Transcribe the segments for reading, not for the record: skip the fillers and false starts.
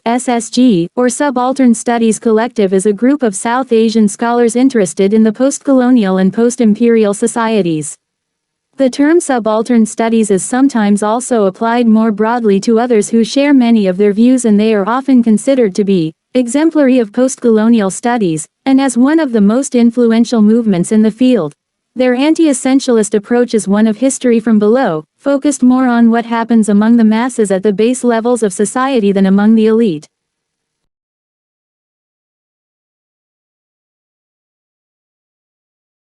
SSG, or Subaltern Studies Collective, is a group of South Asian scholars interested in the post-colonial and post-imperial societies. The term subaltern studies is sometimes also applied more broadly to others who share many of their views, and they are often considered to be exemplary of post-colonial studies, and as one of the most influential movements in the field. Their anti-essentialist approach is one of history from below, focused more on what happens among the masses at the base levels of society than among the elite.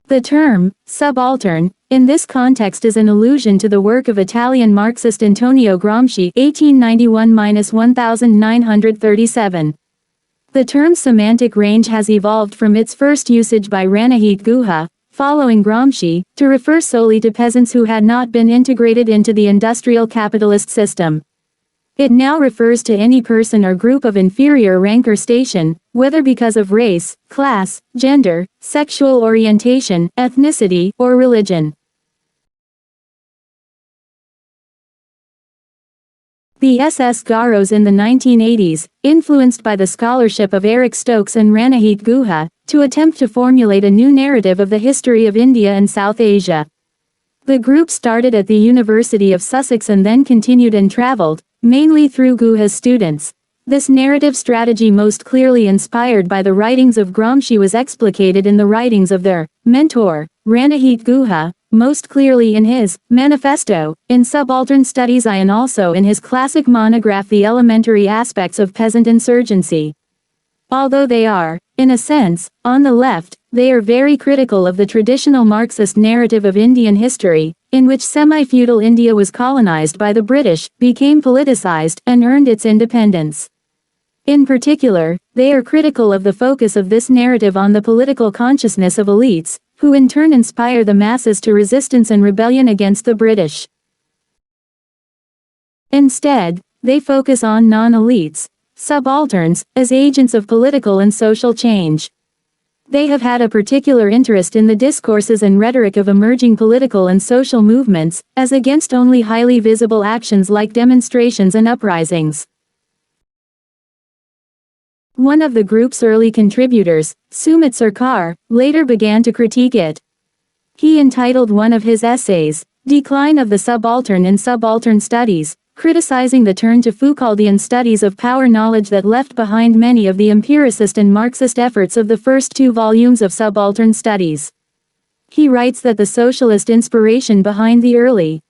The term, subaltern, in this context is an allusion to the work of Italian Marxist Antonio Gramsci (1891–1937). The term's semantic range has evolved from its first usage by Ranajit Guha, following Gramsci, to refer solely to peasants who had not been integrated into the industrial capitalist system. It now refers to any person or group of inferior rank or station, whether because of race, class, gender, sexual orientation, ethnicity, or religion. The SS Garos in the 1980s, influenced by the scholarship of Eric Stokes and Ranajit Guha, to attempt to formulate a new narrative of the history of India and South Asia. The group started at the University of Sussex and then continued and traveled, mainly through Guha's students. This narrative strategy, most clearly inspired by the writings of Gramsci, was explicated in the writings of their mentor, Ranajit Guha, most clearly in his manifesto, in Subaltern Studies I, and also in his classic monograph The Elementary Aspects of Peasant Insurgency. Although they are, in a sense, on the left, they are very critical of the traditional Marxist narrative of Indian history, in which semi-feudal India was colonized by the British, became politicized, and earned its independence. In particular, they are critical of the focus of this narrative on the political consciousness of elites, who in turn inspire the masses to resistance and rebellion against the British. Instead, they focus on non-elites, subalterns, as agents of political and social change. They have had a particular interest in the discourses and rhetoric of emerging political and social movements, as against only highly visible actions like demonstrations and uprisings. One of the group's early contributors, Sumit Sarkar, later began to critique it. He entitled one of his essays, Decline of the Subaltern in Subaltern Studies, criticizing the turn to Foucauldian studies of power knowledge that left behind many of the empiricist and Marxist efforts of the first two volumes of Subaltern Studies. He writes that the socialist inspiration behind the early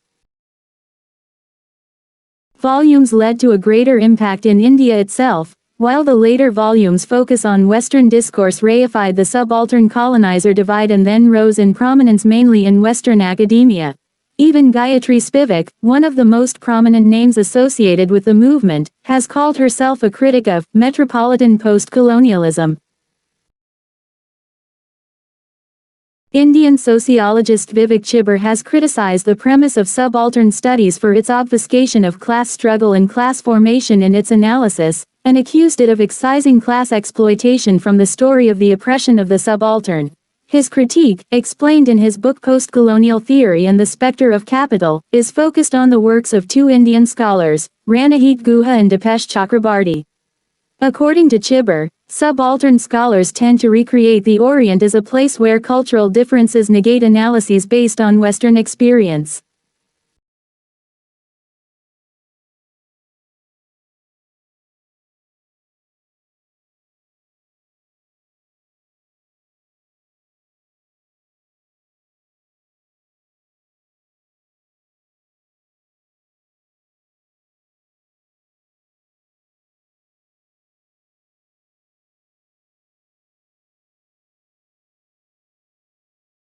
volumes led to a greater impact in India itself, while the later volumes focus on Western discourse reified the subaltern colonizer divide and then rose in prominence mainly in Western academia. Even Gayatri Spivak, one of the most prominent names associated with the movement, has called herself a critic of metropolitan post-colonialism. Indian sociologist Vivek Chibber has criticized the premise of subaltern studies for its obfuscation of class struggle and class formation in its analysis, and accused it of excising class exploitation from the story of the oppression of the subaltern. His critique, explained in his book Post-Colonial Theory and the Spectre of Capital, is focused on the works of two Indian scholars, Ranajit Guha and Dipesh Chakrabarty. According to Chibber, subaltern scholars tend to recreate the Orient as a place where cultural differences negate analyses based on Western experience.